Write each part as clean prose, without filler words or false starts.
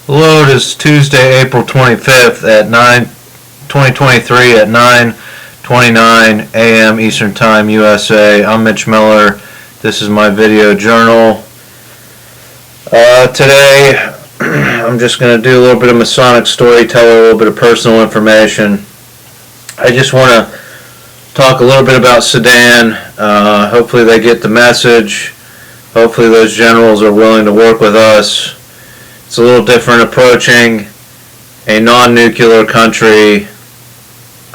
Hello, it is Tuesday, April 25th at 2023 at 9:29 a.m. Eastern Time, USA. I'm Mitch Miller. This is my video journal. Today, I'm just going to do a little bit of Masonic storytelling, a little bit of personal information. I just want to talk a little bit about Sudan. Hopefully they get the message. Hopefully those generals are willing to work with us. It's a little different approaching a non-nuclear country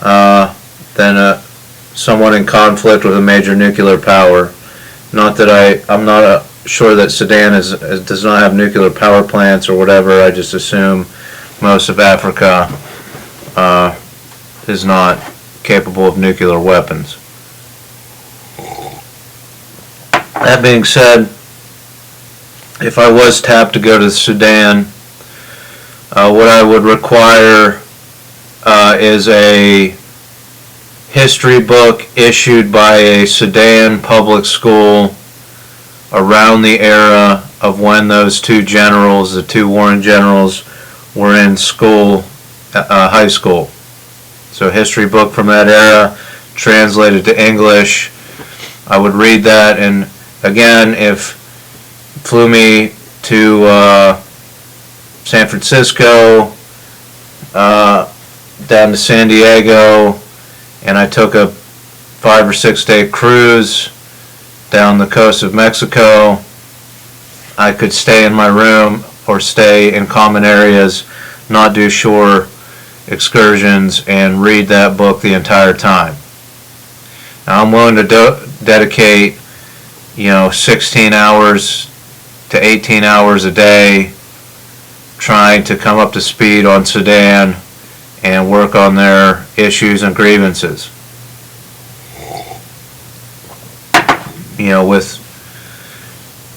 than someone in conflict with a major nuclear power. Not that I'm not sure that Sudan does not have nuclear power plants or whatever. I just assume most of Africa is not capable of nuclear weapons. That being said, if I was tapped to go to Sudan, what I would require is a history book issued by a Sudan public school around the era of when those two generals, the two Warren generals, were in school, high school. So a history book from that era, translated to English. I would read that, and again, if flew me to San Francisco, down to San Diego, and I took a 5 or 6 day cruise down the coast of Mexico. I could stay in my room or stay in common areas, not do shore excursions, and read that book the entire time. Now, I'm willing to dedicate 16 hours to 18 hours a day trying to come up to speed on Sudan and work on their issues and grievances. With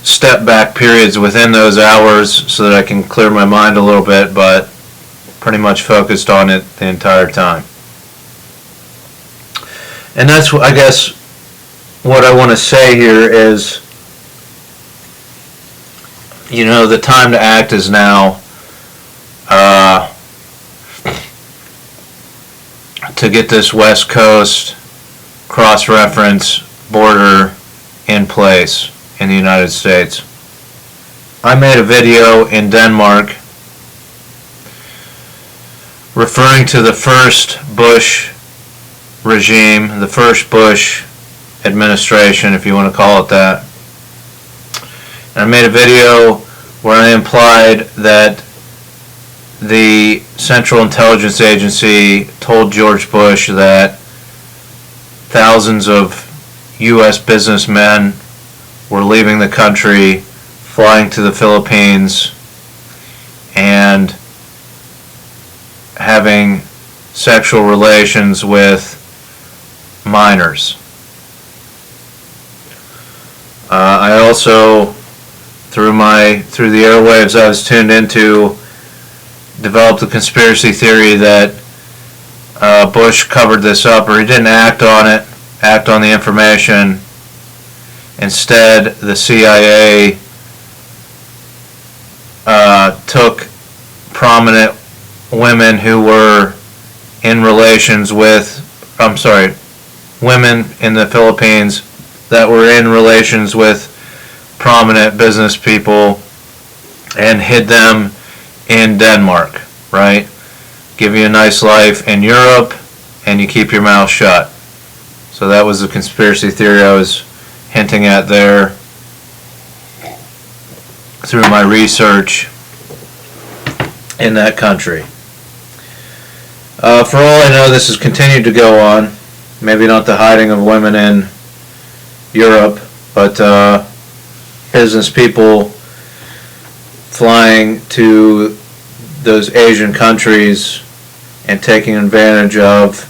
step back periods within those hours so that I can clear my mind a little bit, but pretty much focused on it the entire time. And that's, I guess, what I want to say here is, the time to act is now. To get this West Coast cross-reference border in place in the United States. I made a video in Denmark referring to the first Bush regime, the first Bush administration, if you want to call it that. And I made a video where I implied that the Central Intelligence Agency told George Bush that thousands of U.S. businessmen were leaving the country, flying to the Philippines, and having sexual relations with minors. I also, through the airwaves I was tuned into, developed a conspiracy theory that Bush covered this up, or he didn't act on the information. Instead, the CIA took prominent women who were in relations with, women in the Philippines that were in relations with prominent business people and hid them in Denmark, right? Give you a nice life in Europe and you keep your mouth shut. So that was the conspiracy theory I was hinting at there through my research in that country. For all I know, this has continued to go on. Maybe not the hiding of women in Europe, but business people flying to those Asian countries and taking advantage of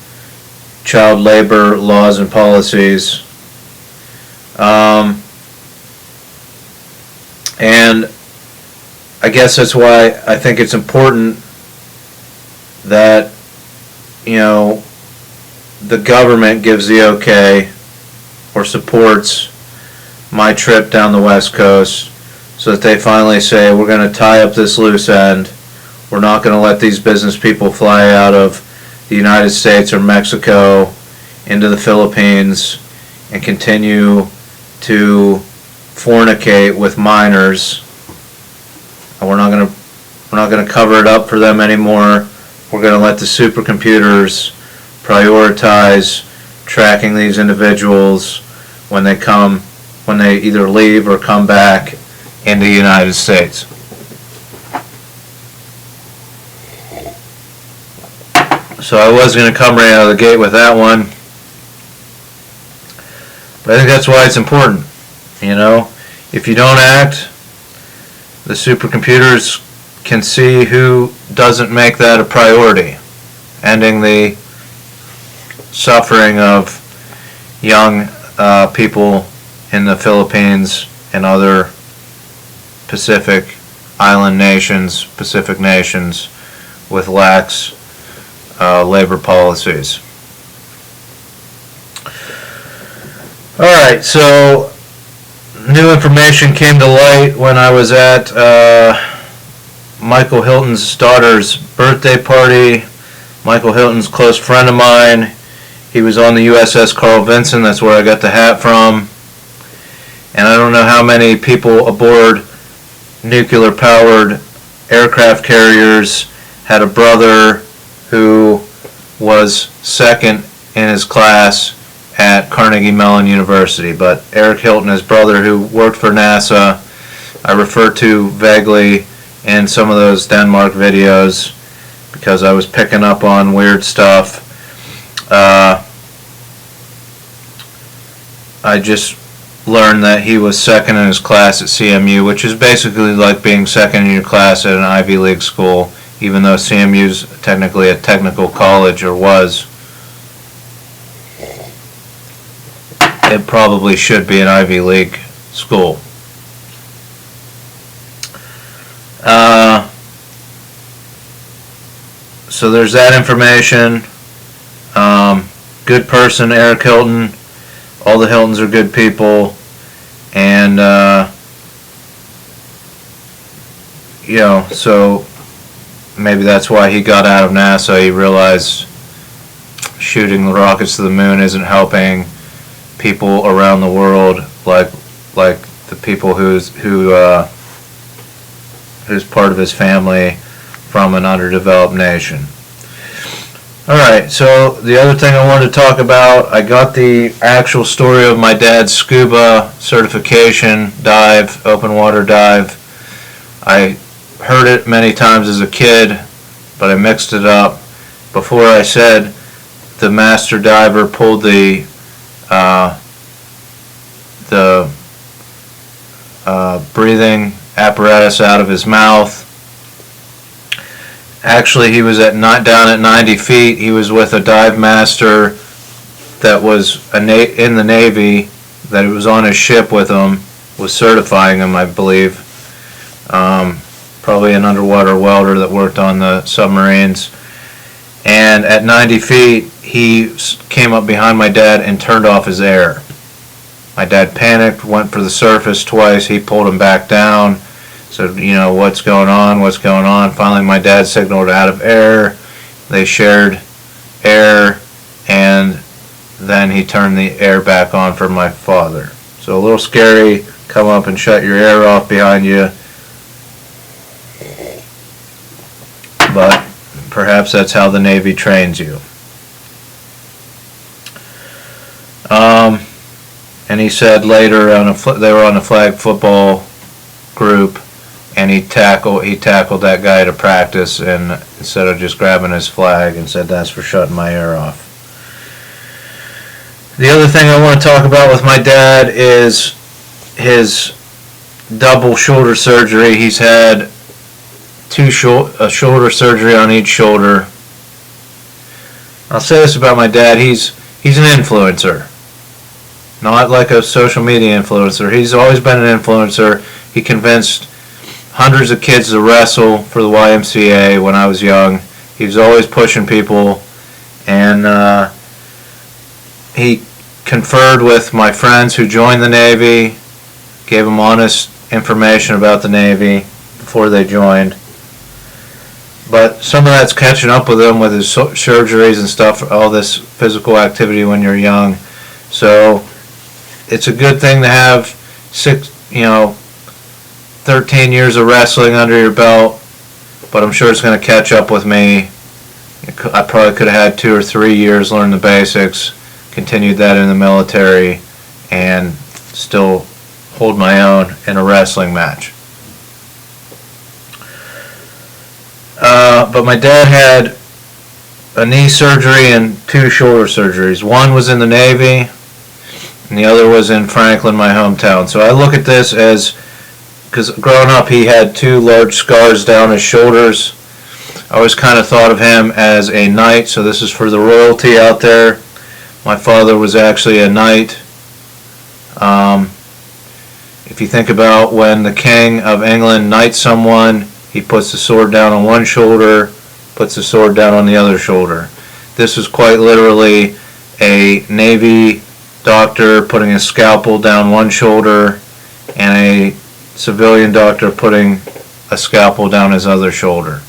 child labor laws and policies. And I guess that's why I think it's important that, the government gives the okay or supports my trip down the West Coast so that they finally say, we're going to tie up this loose end, We're not going to let these business people fly out of the United States or Mexico into the Philippines and continue to fornicate with minors. And we're not going to cover it up for them anymore. We're going to let the supercomputers prioritize tracking these individuals when they either leave or come back into the United States. So I was going to come right out of the gate with that one. But I think that's why it's important. You know, if you don't act, the supercomputers can see who doesn't make that a priority, ending the suffering of young people in the Philippines and other Pacific island nations, Pacific nations with lax labor policies. Alright, so new information came to light when I was at Michael Hilton's daughter's birthday party. Michael Hilton's a close friend of mine. He was on the USS Carl Vinson. That's where I got the hat from. And I don't know how many people aboard nuclear-powered aircraft carriers had a brother who was second in his class at Carnegie Mellon University. But Eric Hilton, his brother, who worked for NASA, I refer to vaguely in some of those Denmark videos because I was picking up on weird stuff. I just learned that he was second in his class at CMU, which is basically like being second in your class at an Ivy League school, even though CMU's technically a technical college, or was. It probably should be an Ivy League school. So there's that information. Good person, Eric Hilton. All the Hiltons are good people. And, you know, so maybe that's why he got out of NASA. He realized shooting the rockets to the moon isn't helping people around the world like the people who's part of his family from an underdeveloped nation. Alright, so the other thing I wanted to talk about, I got the actual story of my dad's scuba certification dive, open water dive. I heard it many times as a kid, but I mixed it up. Before I said the master diver pulled the breathing apparatus out of his mouth. Actually, he was down at 90 feet. He was with a dive master that was in the Navy, that was on his ship with him, was certifying him, I believe. Probably an underwater welder that worked on the submarines. And at 90 feet, he came up behind my dad and turned off his air. My dad panicked, went for the surface twice. He pulled him back down. Said, you know, what's going on? Finally, my dad signaled out of air. They shared air, and then he turned the air back on for my father. So a little scary, come up and shut your air off behind you. But perhaps that's how the Navy trains you. And he said later, they were on a flag football group, and he tackled that guy to practice, and instead of just grabbing his flag, and said, that's for shutting my air off. The other thing I want to talk about with my dad is his double shoulder surgery. He's had a shoulder surgery on each shoulder. I'll say this about my dad, he's an influencer. Not like a social media influencer. He's always been an influencer. He convinced hundreds of kids to wrestle for the YMCA when I was young. He was always pushing people, and he conferred with my friends who joined the Navy, gave them honest information about the Navy before they joined. But some of that's catching up with him with his surgeries and stuff, all this physical activity when you're young. So it's a good thing to have 13 years of wrestling under your belt, but I'm sure it's going to catch up with me. I probably could have had 2 or 3 years learn the basics, continued that in the military, and still hold my own in a wrestling match. But my dad had a knee surgery and 2 shoulder surgeries. One was in the Navy, and the other was in Franklin, my hometown. So I look at this as, because growing up he had 2 large scars down his shoulders. I always kind of thought of him as a knight, so this is for the royalty out there. My father was actually a knight. If you think about when the King of England knights someone, he puts the sword down on one shoulder, puts the sword down on the other shoulder. This is quite literally a Navy doctor putting a scalpel down one shoulder and a civilian doctor putting a scalpel down his other shoulder.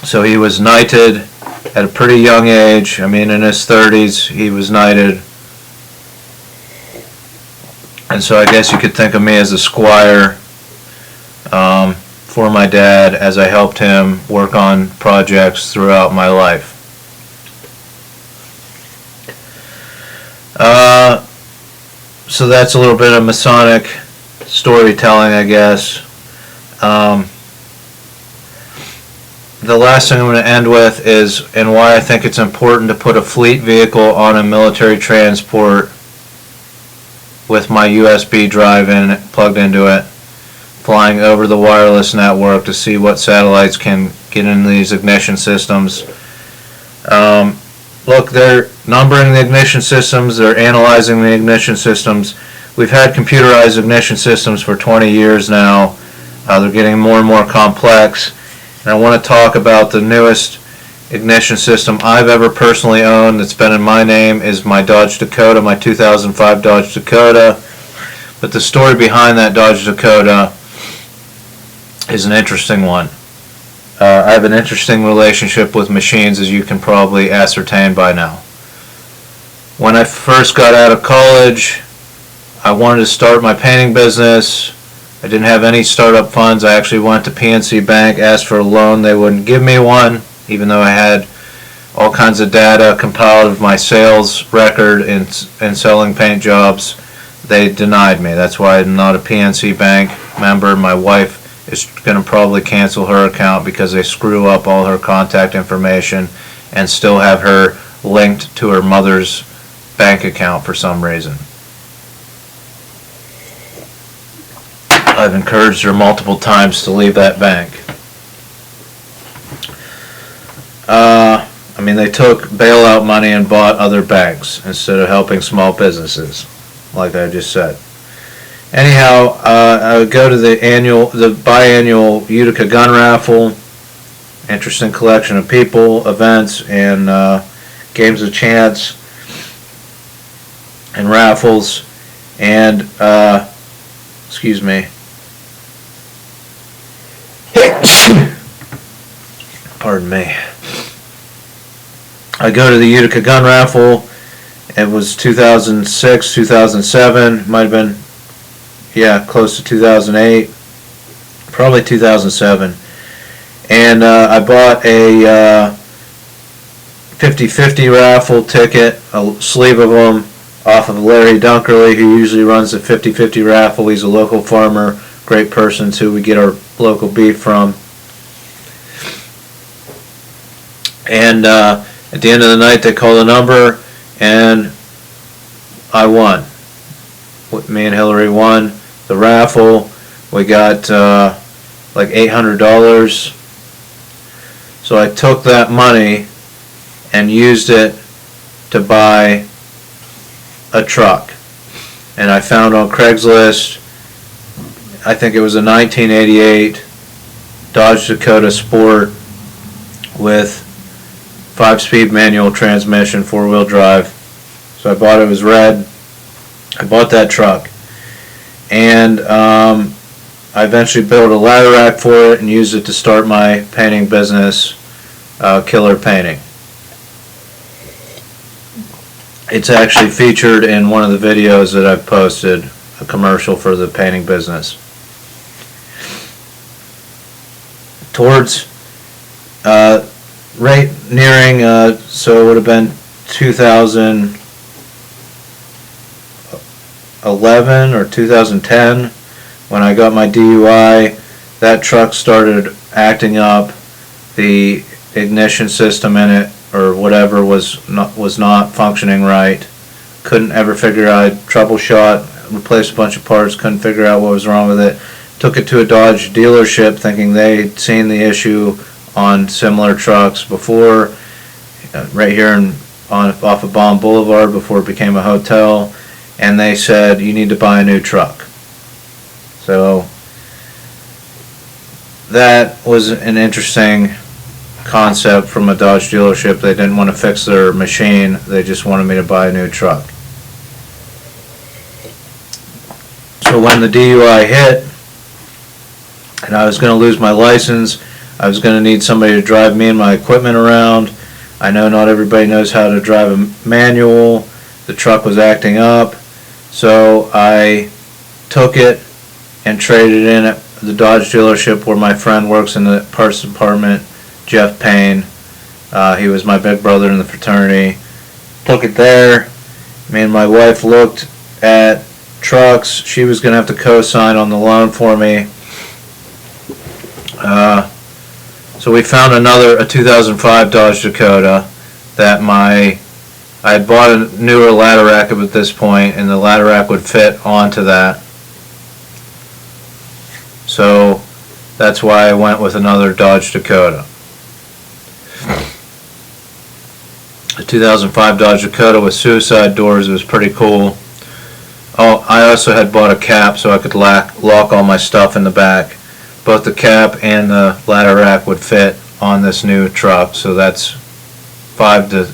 So he was knighted at a pretty young age. I mean, in his 30s he was knighted. And so I guess you could think of me as a squire for my dad as I helped him work on projects throughout my life. So that's a little bit of Masonic storytelling, I guess. The last thing I'm going to end with is, and why I think it's important to put a fleet vehicle on a military transport with my USB drive plugged into it, flying over the wireless network to see what satellites can get into these ignition systems. Look, they're numbering the ignition systems, they're analyzing the ignition systems. We've had computerized ignition systems for 20 years now. They're getting more and more complex. And I want to talk about the newest ignition system I've ever personally owned that's been in my name is my Dodge Dakota, my 2005 Dodge Dakota. But the story behind that Dodge Dakota is an interesting one. I have an interesting relationship with machines, as you can probably ascertain by now. When I first got out of college, I wanted to start my painting business. I didn't have any startup funds. I actually went to PNC Bank, asked for a loan. They wouldn't give me one, even though I had all kinds of data compiled of my sales record in selling paint jobs. They denied me. That's why I'm not a PNC Bank member. My wife is going to probably cancel her account because they screw up all her contact information and still have her linked to her mother's bank account for some reason. I've encouraged her multiple times to leave that bank. I mean, they took bailout money and bought other banks instead of helping small businesses, like I just said. Anyhow, I would go to the biannual Utica gun raffle. Interesting collection of people, events, and games of chance and raffles. And excuse me. Pardon me. I go to the Utica gun raffle. It was 2006, 2007, might have been, yeah, close to 2008, probably 2007. And I bought a 50-50 raffle ticket, a sleeve of them, off of Larry Dunkerley, who usually runs the 50-50 raffle. He's a local farmer, great person who we get our local beef from. And at the end of the night, they called a number, and I won. Me and Hillary won the raffle. We got like $800. So I took that money and used it to buy a truck. And I found on Craigslist, I think it was a 1988 Dodge Dakota Sport with 5-speed manual transmission, 4-wheel drive. So I bought it. It was red. I bought that truck, and I I eventually built a ladder rack for it and used it to start my painting business, Killer Painting. It's actually featured in one of the videos that I've posted, a commercial for the painting business. Towards right nearing, so it would have been 2011 or 2010 when I got my DUI. That truck started acting up. The ignition system in it or whatever was not functioning right. Couldn't ever figure out. Troubleshot, replaced a bunch of parts, couldn't figure out what was wrong with it. Took it to a Dodge dealership thinking they'd seen the issue on similar trucks before, right here off of Baum Boulevard before it became a hotel, and they said you need to buy a new truck. So that was an interesting concept from a Dodge dealership. They didn't want to fix their machine, they just wanted me to buy a new truck. So when the DUI hit and I was going to lose my license, I was going to need somebody to drive me and my equipment around. I know not everybody knows how to drive a manual. The truck was acting up, so I took it and traded it in at the Dodge dealership where my friend works in the parts department, Jeff Payne. He was my big brother in the fraternity. Took it there. Me and my wife looked at trucks. She was going to have to co-sign on the loan for me. So we found a 2005 Dodge Dakota that I had bought a newer ladder rack at this point, and the ladder rack would fit onto that. So that's why I went with another Dodge Dakota. The 2005 Dodge Dakota with suicide doors. It was pretty cool. Oh, I also had bought a cap so I could lock all my stuff in the back. Both the cap and the ladder rack would fit on this new truck, so that's $500 to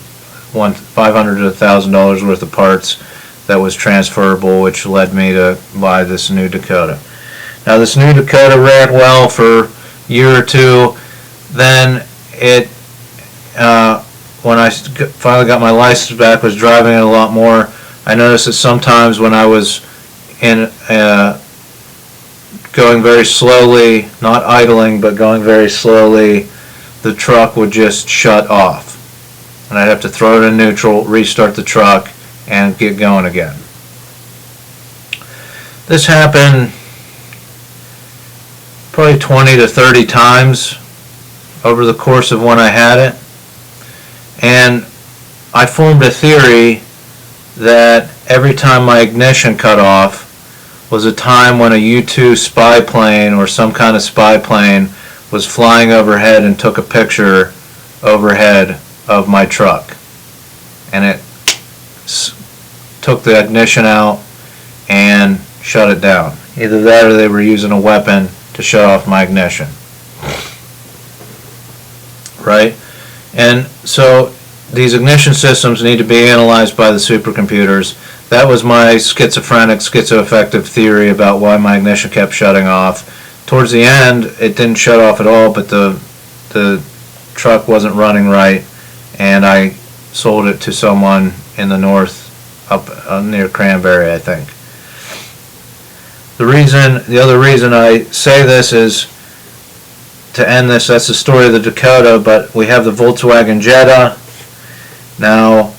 $1,000 worth of parts that was transferable, which led me to buy this new Dakota. Now this new Dakota ran well for a year or two. Then it, when I finally got my license back, was driving it a lot more. I noticed that sometimes when I was in going very slowly, not idling, but going very slowly, the truck would just shut off. And I'd have to throw it in neutral, restart the truck, and get going again. This happened probably 20 to 30 times over the course of when I had it. And I formed a theory that every time my ignition cut off was a time when a U-2 spy plane or some kind of spy plane was flying overhead and took a picture overhead of my truck. And it took the ignition out and shut it down. Either that or they were using a weapon to shut off my ignition. Right? And so these ignition systems need to be analyzed by the supercomputers. That was my schizoaffective theory about why my ignition kept shutting off. Towards the end, it didn't shut off at all, but the truck wasn't running right, and I sold it to someone in the north, up near Cranberry, I think. The other reason I say this is to end this. That's the story of the Dakota, but we have the Volkswagen Jetta. Now,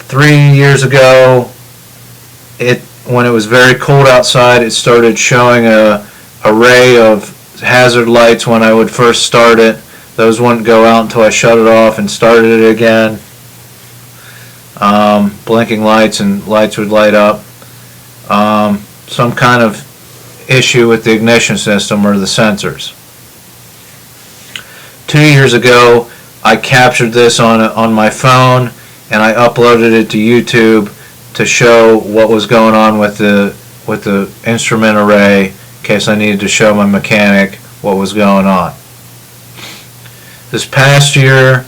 3 years ago, when it was very cold outside, it started showing a array of hazard lights when I would first start it. Those wouldn't go out until I shut it off and started it again. Blinking lights, and lights would light up. Some kind of issue with the ignition system or the sensors. 2 years ago, I captured this on my phone and I uploaded it to YouTube to show what was going on with the instrument array, in case I needed to show my mechanic what was going on. This past year,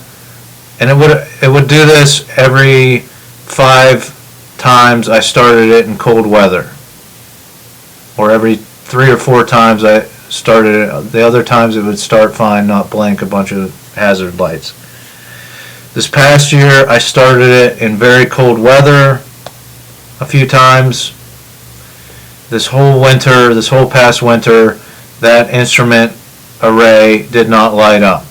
and it would do this every 5 times I started it in cold weather. or every 3 or 4 times I started it. The other times it would start fine, not blink a bunch of hazard lights. This past year I started it in very cold weather a few times. This whole past winter, that instrument array did not light up.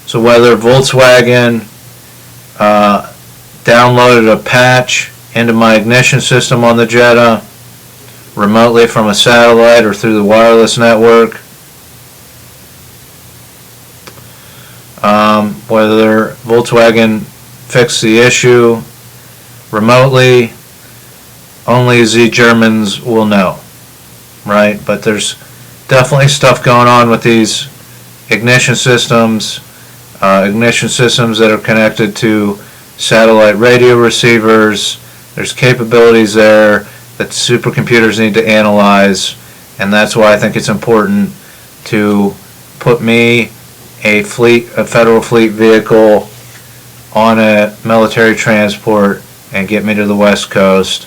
So whether Volkswagen downloaded a patch into my ignition system on the Jetta remotely from a satellite or through the wireless network, whether Volkswagen fixed the issue remotely, only the Germans will know, right? But there's definitely stuff going on with these ignition systems that are connected to satellite radio receivers. There's capabilities there that supercomputers need to analyze, and that's why I think it's important to put me, a federal fleet vehicle, on a military transport and get me to the West Coast.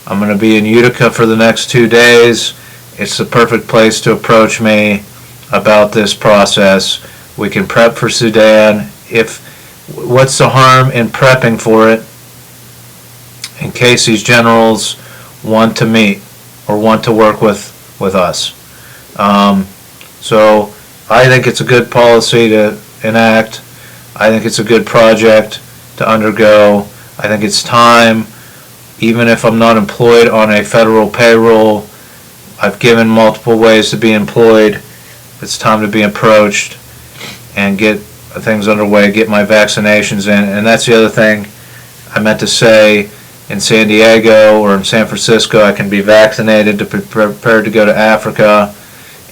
I'm going to be in Utica for the next 2 days. It's the perfect place to approach me about this process. We can prep for Sudan. What's the harm in prepping for it in case these generals want to meet or want to work with us? So I think it's a good policy to enact. I think it's a good project to undergo. I think it's time, even if I'm not employed on a federal payroll. I've given multiple ways to be employed. It's time to be approached and get things underway, get my vaccinations in. And that's the other thing I meant to say. In San Diego or in San Francisco, I can be vaccinated to be prepared to go to Africa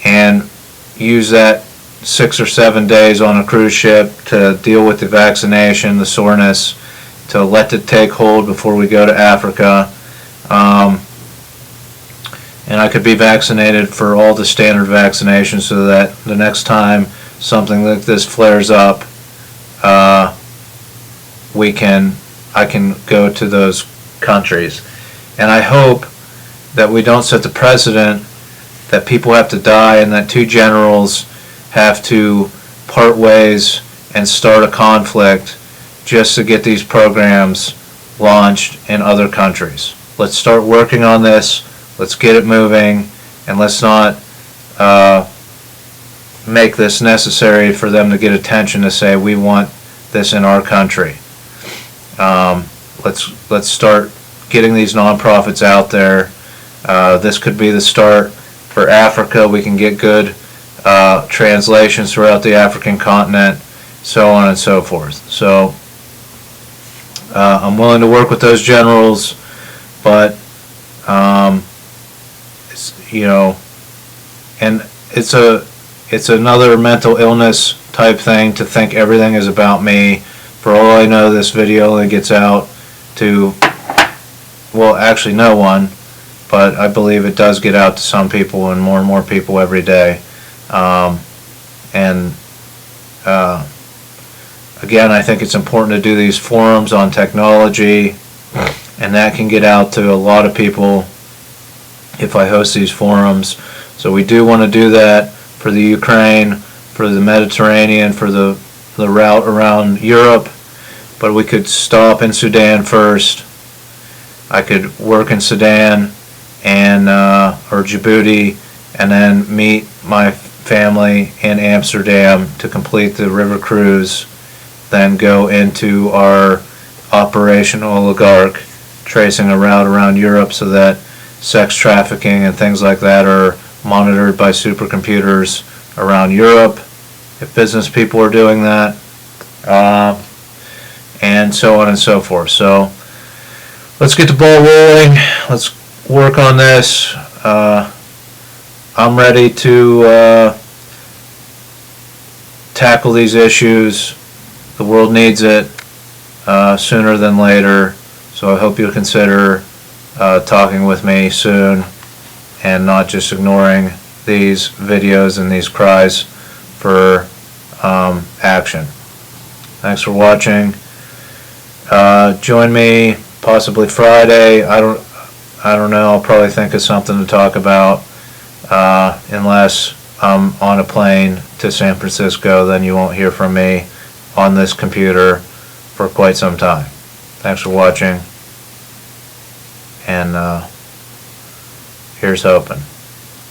and use that 6 or 7 days on a cruise ship to deal with the vaccination, the soreness, to let it take hold before we go to Africa. And I could be vaccinated for all the standard vaccinations so that the next time something like this flares up, I can go to those countries. And I hope that we don't set the precedent that people have to die and that 2 generals have to part ways and start a conflict just to get these programs launched in other countries. Let's start working on this. Let's get it moving, and let's not make this necessary for them to get attention to say we want this in our country. Let's start getting these nonprofits out there. This could be the start for Africa. We can get good translations throughout the African continent, so on and so forth. So I'm willing to work with those generals, but it's another mental illness type thing to think everything is about me. For all I know, this video only gets out to, well, actually no one, but I believe it does get out to some people and more people every day. Again, I think it's important to do these forums on technology, and that can get out to a lot of people if I host these forums. So we do want to do that for the Ukraine, for the Mediterranean, for the route around Europe, but we could stop in Sudan first. I could work in Sudan and or Djibouti, and then meet my family in Amsterdam to complete the river cruise, then go into our Operation Oligarch, tracing a route around Europe so that sex trafficking and things like that are monitored by supercomputers around Europe, if business people are doing that, and so on and so forth. So let's get the ball rolling. Let's work on this. I'm ready to tackle these issues. The world needs it sooner than later. So I hope you'll consider talking with me soon and not just ignoring these videos and these cries for action. Thanks for watching. Join me possibly Friday. I I don't know, I'll probably think of something to talk about, unless I'm on a plane to San Francisco, then you won't hear from me on this computer for quite some time. Thanks for watching, and here's hoping.